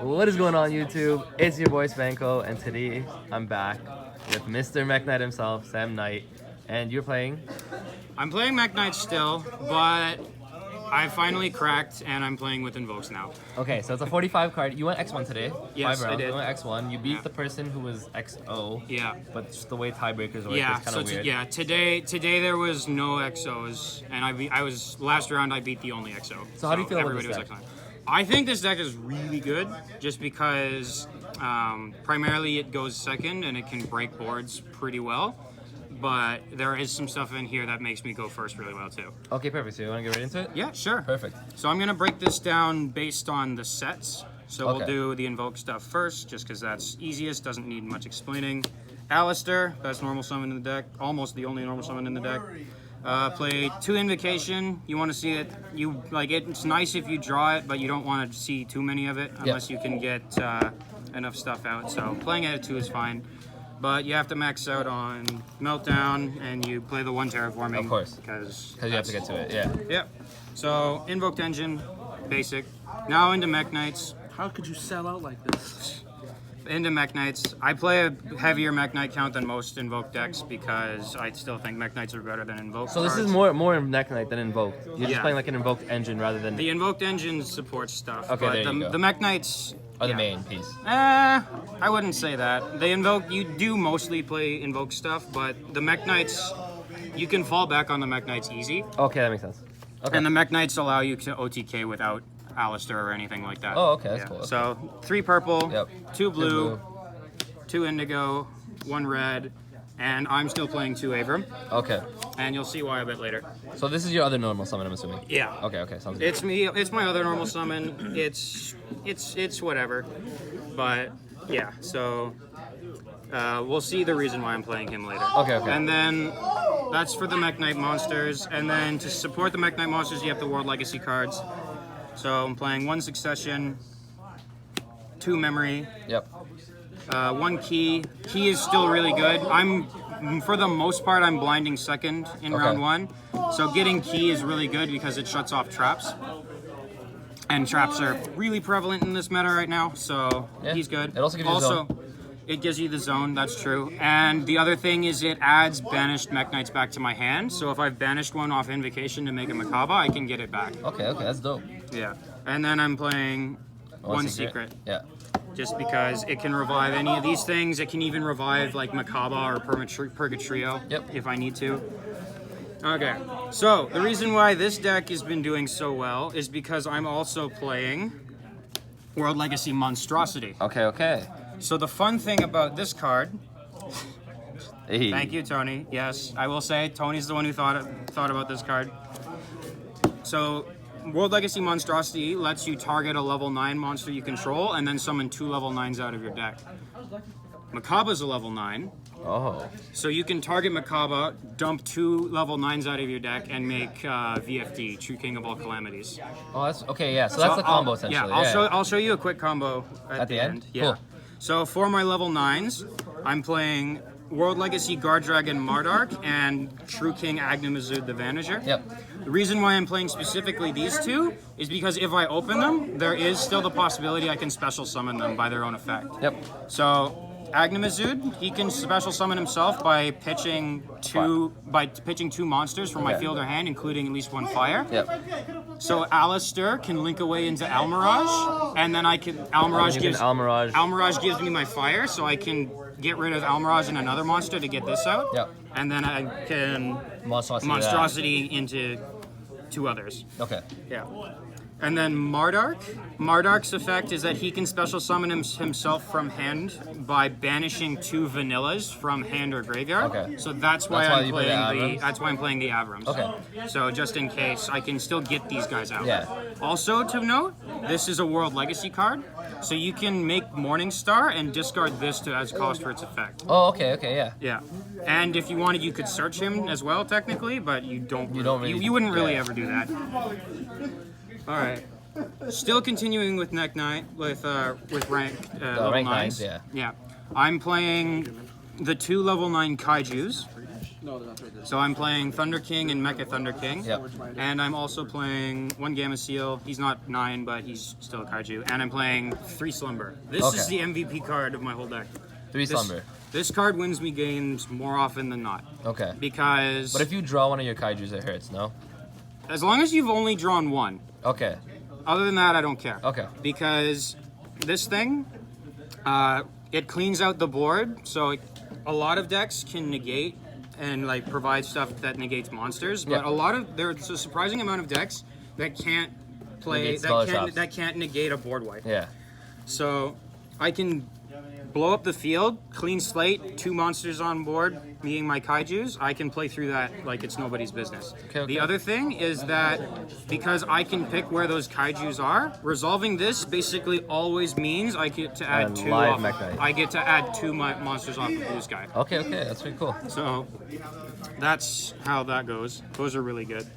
What is going on, YouTube? It's your boy Spanko, and today I'm back with Mr. Mekk-Knight himself, Sam Knight, and you're playing. I'm playing Mekk-Knight still, but I finally cracked, and I'm playing with Invoked now. Okay, so it's a 45 card. You went X1 today. Yes, 5 rounds. I did. You went X1. You beat the person who was XO. Yeah. But just the way tiebreakers work Yeah. is kind of weird. Today there was no XOs, and I was last round I beat the only XO. So how do you feel about everybody this was deck? X9. I think this deck is really good, just because primarily it goes second and it can break boards pretty well. But there is some stuff in here that makes me go first really well too. Okay, perfect. So you want to get right into it? Yeah, sure. Perfect. So I'm gonna break this down based on the sets. So we'll Okay. do the Invoke stuff first, just because that's easiest, doesn't need much explaining. Alistair, best normal summon in the deck, almost the only normal summon in the deck. Play 2 Invocation. You want to see it. You like it. It's nice if you draw it, but you don't want to see too many of it unless you can get enough stuff out. So playing it at 2 is fine. But you have to max out on Meltdown, and you play the 1 Terraforming. Of course. Because you have to get to it, yeah. Yep. So, Invoked Engine, basic. Now into Mekk-Knights. How could you sell out like this? Into Mekk-Knights. I play a heavier Mekk-Knight count than most Invoked decks because I still think Mekk-Knights are better than Invoked So this cards. is more Mekk-Knight than Invoked. You're just Yeah. playing like an Invoked engine rather than... The Invoked Engine supports stuff. Okay, but there you go. the Mekk-Knights... Or the yeah. main piece. I wouldn't say that. The Invoke, you do mostly play Invoke stuff, but the Mekk-Knights, you can fall back on the Mekk-Knights easy. Okay, that makes sense. Okay. And the Mekk-Knights allow you to OTK without Alistair or anything like that. Oh, okay, that's cool. Okay. So 3 purple, Yep. 2 blue, 2 indigo, 1 red, and I'm still playing 2 Avram. Okay. And you'll see why a bit later. So this is your other normal summon, I'm assuming? Yeah. Okay, sounds good. It's me. It's my other normal summon. It's whatever. But yeah. So we'll see the reason why I'm playing him later. Okay. And then that's for the Mekk-Knight monsters. And then to support the Mekk-Knight monsters, you have the World Legacy cards. So I'm playing 1 Succession, 2 Memory. Yep. 1 Key. Key is still really good. For the most part, I'm blinding second in round 1. So getting Key is really good because it shuts off traps. And traps are really prevalent in this meta right now, so he's good. It also gives you the zone. It gives you the zone, that's true. And the other thing is it adds banished Mekk-Knights back to my hand. So if I've banished one off Invocation to make a Macabre, I can get it back. Okay, that's dope. Yeah. And then I'm playing 1 Secret. Yeah. Just because it can revive any of these things. It can even revive like Macabre or Purgatrio if I need to. Okay, so the reason why this deck has been doing so well is because I'm also playing World Legacy Monstrosity. Okay. So the fun thing about this card... Hey. Thank you, Tony. Yes, I will say Tony's the one who thought about this card. So World Legacy Monstrosity lets you target a level 9 monster you control and then summon 2 level 9s out of your deck. Macabre's a level 9. Oh. So you can target Mekk-Knight, dump 2 level 9s out of your deck, and make VFD, True King of all Calamities. Oh, that's okay. Yeah. So that's the combo essentially. Yeah, I'll show you a quick combo at the end. Yeah. Cool. So for my level 9s, I'm playing World Legacy Guard Dragon Mardark and True King Agnamazud the Vanisher. Yep. The reason why I'm playing specifically these 2 is because if I open them, there is still the possibility I can special summon them by their own effect. Yep. So Agnamazud, he can special summon himself by pitching 2 monsters from my field or hand, including at least 1 fire. Yep. So Alistair can link away into Almirage, and then Almirage gives me my fire, so I can get rid of Almirage and another monster to get this out. Yep. And then I can Monstrosity into 2 others. Okay. Yeah. And then Mardark. Mardark's effect is that he can special summon himself from hand by banishing 2 vanillas from hand or graveyard. Okay. So that's why I'm playing the Avrams. Okay. So just in case, I can still get these guys out. Yeah. Also to note, this is a World Legacy card, so you can make Morningstar and discard this as cost for its effect. Oh, okay, yeah. Yeah. And if you wanted, you could search him as well, technically, but you wouldn't really ever do that. All right. Still continuing with Mekk-Knight with rank level rank 9s. nines, yeah. Yeah. I'm playing the 2 level 9 Kaijus. No, that's right there. So I'm playing Thunder King and Mecha Thunder King. Yep. And I'm also playing 1 Gamma Seal. He's not 9, but he's still a kaiju. And I'm playing 3 Slumber. This is the MVP card of my whole deck. 3 Slumber. This card wins me games more often than not. Okay. Because... But if you draw one of your kaijus, it hurts, no? As long as you've only drawn one. Okay. Other than that, I don't care. Okay. Because this thing, it cleans out the board. So a lot of decks can negate and like provide stuff that negates monsters. But there's a surprising amount of decks that can't play, that can't negate a board wipe. Yeah. So I can blow up the field, clean slate, 2 monsters on board, being my kaijus. I can play through that like it's nobody's business. Okay. The other thing is that because I can pick where those kaijus are, resolving this basically always means I get to add 2 live off. Mekk-Knight. I get to add 2 monsters off the blue sky. Okay, that's pretty cool. So that's how that goes. Those are really good.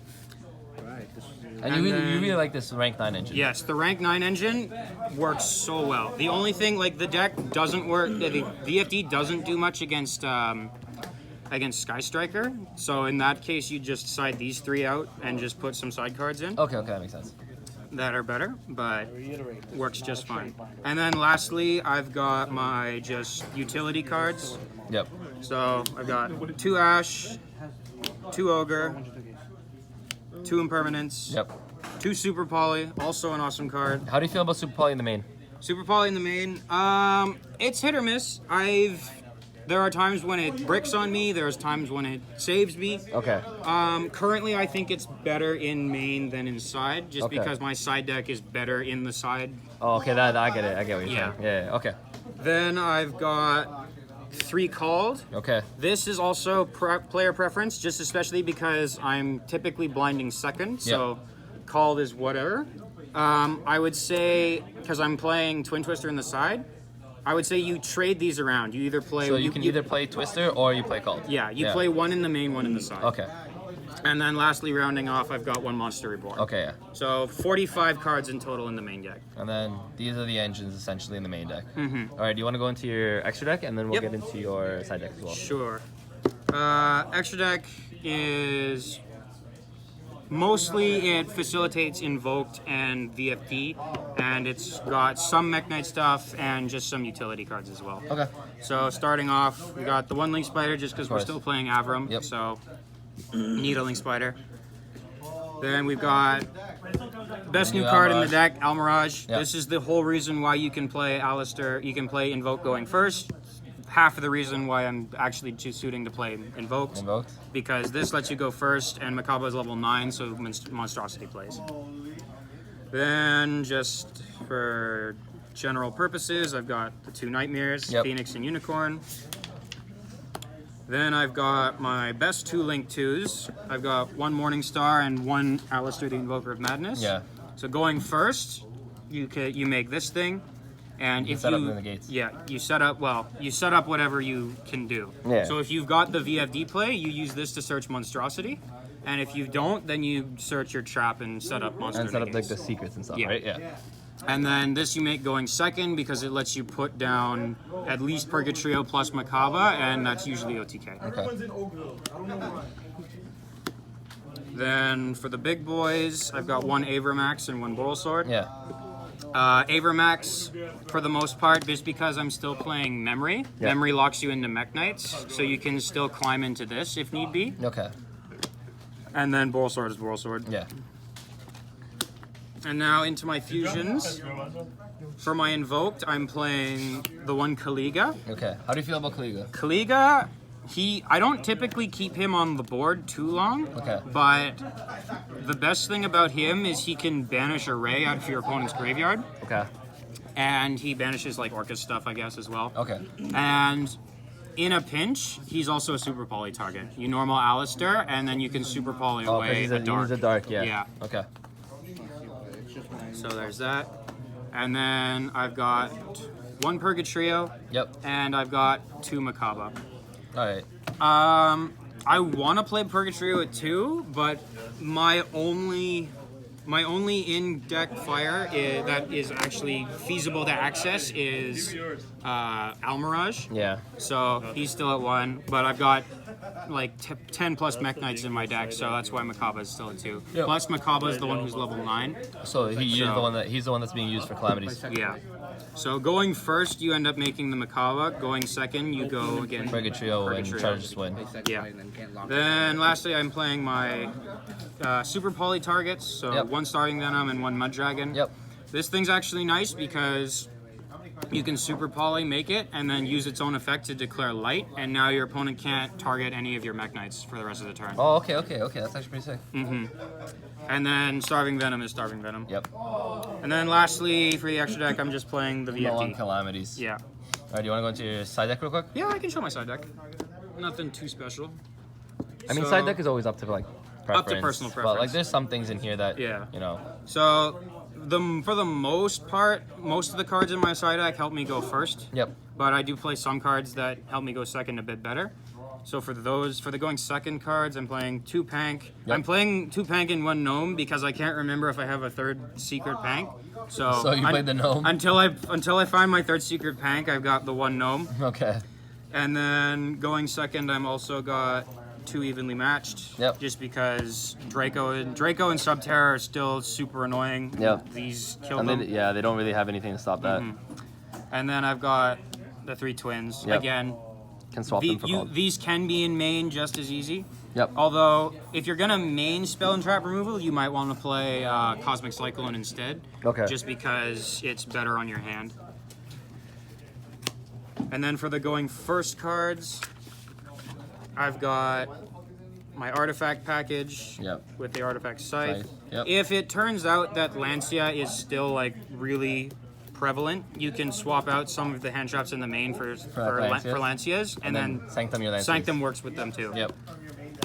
And you really like this rank 9 engine. Yes, the rank 9 engine works so well. The only thing, like the deck doesn't work, the VFD doesn't do much against Sky Striker. So in that case, you just side these 3 out and just put some side cards in. Okay, that makes sense. That are better, but works just fine. And then lastly, I've got my just utility cards. Yep. So I've got 2 Ash, 2 Ogre, 2 Impermanence. Yep. 2 Super Poly, also an awesome card. How do you feel about Super Poly in the main? Super Poly in the main, it's hit or miss. There are times when it bricks on me. There's times when it saves me. Okay. Currently, I think it's better in main than in side, just Okay. because my side deck is better in the side. Oh, okay. I get it. I get what you're Yeah. saying. Yeah. Okay. Then I've got 3 Called. Okay. This is also player preference, just especially because I'm typically blinding second, so Called is whatever. I would say, because I'm playing Twin Twister in the side, I would say you trade these around. You either play... So you can either play Twister or you play Cult. Yeah, you play 1 in the main, 1 in the side. Okay. And then lastly, rounding off, I've got 1 Monster Reborn. Okay, yeah. So 45 cards in total in the main deck. And then these are the engines essentially in the main deck. Mm-hmm. All right, do you want to go into your extra deck and then we'll get into your side deck as well? Sure. Extra deck is... Mostly it facilitates Invoked and VFD, and it's got some Mekk-Knight stuff and just some utility cards as well. Okay. So starting off, we got the 1 Link Spider just because we're still playing Avram, so need a Link Spider. Then we've got best new card in the deck, Almirage. Yep. This is the whole reason why you can play Alistair, you can play Invoke going first. Half of the reason why I'm actually suiting to play Invoked. Because this lets you go first, and Macabre is level 9, so Monstrosity plays. Then, just for general purposes, I've got the 2 Nightmares, Phoenix and Unicorn. Then I've got my best 2 Link 2s. I've got 1 Morning Star and 1 Alistair the Invoker of Madness. Yeah. So going first, you make this thing. And if set up in the gates. Yeah, you set up whatever you can do. Yeah. So if you've got the VFD play, you use this to search Monstrosity. And if you don't, then you search your trap and set up monster and set up negates. like the secrets and stuff, Yeah. right? Yeah. And then this you make going second because it lets you put down at least Purgatrio plus Macabre, and that's usually OTK. Okay. Then for the big boys, I've got 1 Avermax and 1 Boral Sword. Yeah. Avermax, for the most part, just because I'm still playing Memory. Yeah. Memory locks you into Mekk-Knights, so you can still climb into this if need be. Okay. And then Boral Sword is Boral Sword. Yeah. And now into my fusions. For my Invoked, I'm playing the 1 Kaliga. Okay. How do you feel about Kaliga? Kaliga, I don't typically keep him on the board too long. Okay. But the best thing about him is he can banish a Ray out of your opponent's graveyard. Okay. And he banishes like Orcus stuff, I guess, as well. Okay. And in a pinch, he's also a Super Poly target. You normal Alistair, and then you can Super Poly away a dark. He's a dark, yeah. Yeah. Okay. So there's that. And then I've got 1 Purgatrio. Yep. And I've got 2 Macabre. Alright. I want to play Purgatrio at 2, but my only My only in-deck fire that is actually feasible to access is Almirage. Yeah. So he's still at 1, but I've got like 10 plus Mekk-Knights in my deck, so that's why Macabre is still at 2. Yep. Plus Macabre is the one who's level 9. So he's the one that's being used for Calamities. Yeah. So going first, you end up making the Macabre. Going second, you go again. Break a trio and try to just win. Yeah. Then lastly, I'm playing my Super Poly targets. So Yep. 1 Starving Venom and 1 Mud Dragon. Yep. This thing's actually nice because you can Super Poly, make it, and then use its own effect to declare light, and now your opponent can't target any of your Mekk-Knights for the rest of the turn. Oh, okay. That's actually pretty sick. And then Starving Venom is Starving Venom. Yep. And then lastly, for the extra deck, I'm just playing the No on VFD. Calamities. Yeah. Alright, do you want to go into your side deck real quick? Yeah, I can show my side deck. Nothing too special. I mean, So- side deck is always up to like preference. Up to personal But like, preference. there's some things in here that Yeah. you know. So, for the most part, most of the cards in my side deck help me go first. Yep. But I do play some cards that help me go second a bit better. So for the going second cards, I'm playing 2 Pank. Yep. I'm playing 2 Pank and 1 Gnome because I can't remember if I have a 3rd secret Pank. So you played the Gnome? Until I find my 3rd secret Pank, I've got the 1 Gnome. Okay. And then going second, I'm also got 2 evenly matched. Yep. Just because Draco and Subterra are still super annoying. Yep. These kill And them. they don't really have anything to stop that. And then I've got the 3 twins. Yep. Again, Can swap them for gold. these can be in main just as easy. Yep. Although, if you're gonna main spell and trap removal, you might want to play Cosmic Cyclone instead. Okay. Just because it's better on your hand. And then for the going first cards, I've got my artifact package Yep. with the artifact scythe. Scythe, yep. If it turns out that Lancia is still like really prevalent, you can swap out some of the hand traps in the main for Lancias. Lancias, and then Sanctum your Lancias. Sanctum works with them too. Yep.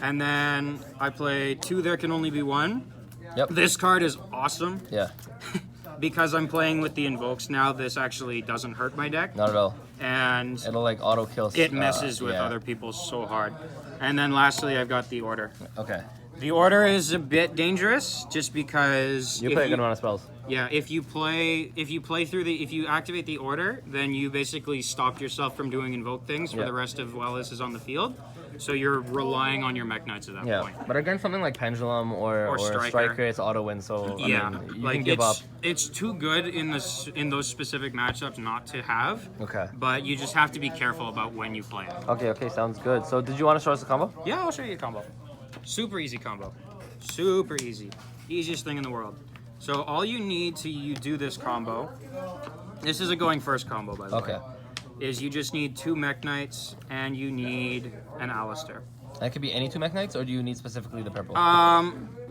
And then I play 2 There Can Only Be One. Yep. This card is awesome Yeah. because I'm playing with the Invokes now. This actually doesn't hurt my deck, Not at all. and It'll like auto kill. it messes with yeah. other people so hard. And then lastly, I've got the Order. Okay. The Order is a bit dangerous just because You if play a good amount of spells. Yeah, if you activate the Order, then you basically stopped yourself from doing Invoke things for Yeah. the rest of while this is on the field. So you're relying on your Mekk-Knights at that Yeah. point. But against something like Pendulum or Striker. it's auto win. So Yeah, I mean, you like can give up. it's too good in those specific matchups not to have. Okay. But you just have to be careful about when you play it. Okay. Sounds good. So did you want to show us the combo? Yeah, I'll show you a combo. Super easy combo. Super easy. Easiest thing in the world. So all you need to do this combo, this is a going first combo by the Okay. way, is you just need 2 Mekk-Knights and you need an Alistair. That could be any 2 Mekk-Knights, or do you need specifically the purple?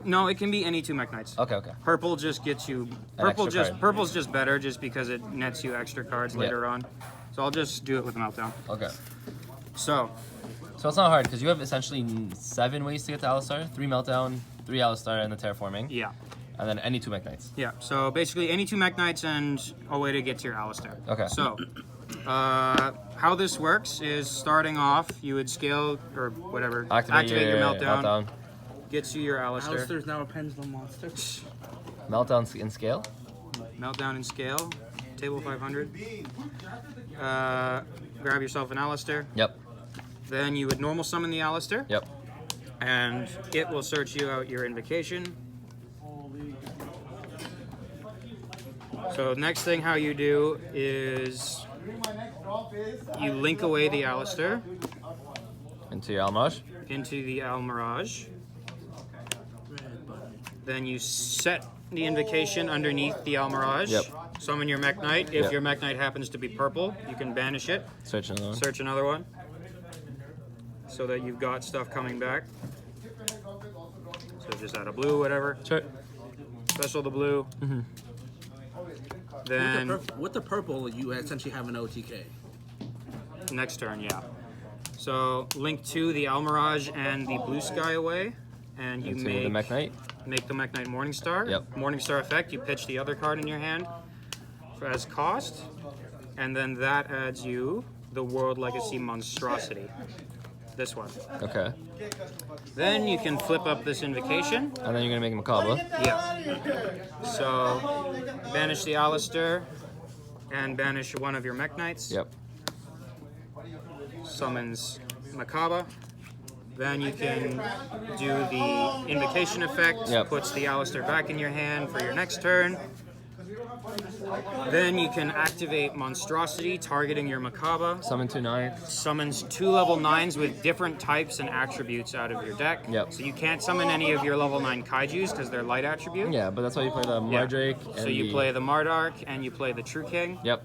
No, it can be any 2 Mekk-Knights. Okay. Purple just gets you extra card. purple's just better just because it nets you extra cards later on. So I'll just do it with Meltdown. Okay. So So it's not hard because you have essentially 7 ways to get to Alistar: 3 Meltdown, 3 Alistar, and the Terraforming. yeah. And then any 2 Mekk-Knights. Yeah, so basically any 2 Mekk-Knights and a way to get to your Alistair. Okay. So, how this works is starting off, you would scale, or whatever, activate your Meltdown, gets you your Alistair. Alistair's now a pendulum monster. Meltdown in scale. Meltdown and scale, table 500. Grab yourself an Alistair. Yep. Then you would normal summon the Alistair, Yep. and it will search you out your invocation. So next thing how you do is you link away the Alistair Into your Almaj. into the Almirage. Then you set the invocation underneath the Almirage. Yep. Summon your Mekk-Knight. If Yep. your Mekk-Knight happens to be purple, you can banish it. Search another one. Search another one. So that you've got stuff coming back. So just add a blue, whatever. Sure. Special the blue. Then With the purple, you essentially have an OTK. next turn, yeah. So link to the Almirage and the blue sky away, and you Into make the Mekk-Knight. make the Mekk-Knight Morningstar. Yep. Morningstar effect. You pitch the other card in your hand as cost, and then that adds you the World Legacy Monstrosity. This one. Okay. Then you can flip up this invocation. And then you're gonna make him a Macabre. Yeah. So banish the Alistair and banish one of your Mekk-Knights. Yep. Summons Macabre. Then you can do the invocation effect. Yep. Puts the Alistair back in your hand for your next turn. Then you can activate Monstrosity, targeting your Macabre. Summon 2 9. Summons 2 level 9s with different types and attributes out of your deck. Yep. So you can't summon any of your level 9 Kaijus because they're light attribute. Yeah, but that's why you play the Yeah. Mardrake. And So you play the Mardark and you play the True King. Yep.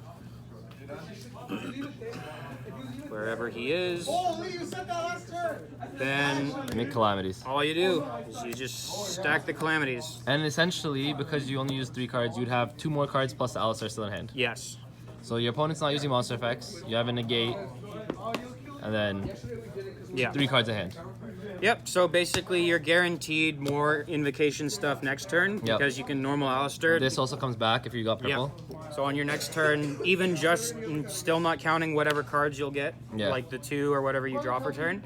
Wherever he is. Then Make Calamities. all you do is you just stack the Calamities. And essentially, because you only use 3 cards, you'd have 2 more cards plus the Alistair still in hand. Yes. So your opponent's not using monster effects. You have a negate, and then Yeah. 3 cards in hand. Yep, so basically you're guaranteed more invocation stuff next turn Yep. because you can normal Alistair. This also comes back if you got Yeah. purple. So on your next turn, even just still not counting whatever cards you'll get, Yeah. like the 2 or whatever you draw per turn,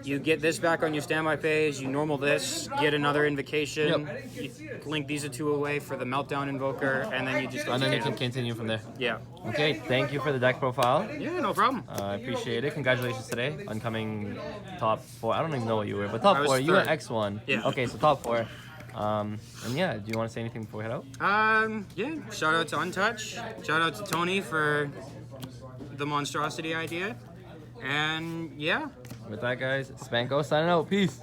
you get this back on your standby phase, you normal this, get another invocation, you link these 2 away for the Meltdown Invoker, and then you just And then you can continue from there. Yeah. Okay, thank you for the deck profile. Yeah, no problem. I appreciate it. Congratulations today on coming top 4. I don't even know what you were, but top I was 4. You were third. X1. Yeah. Okay, so top 4. And yeah, do you want to say anything before we head out? Yeah, shout out to Untouch, shout out to Tony for the monstrosity idea, and yeah. With that, guys, Spanko signing out. Peace.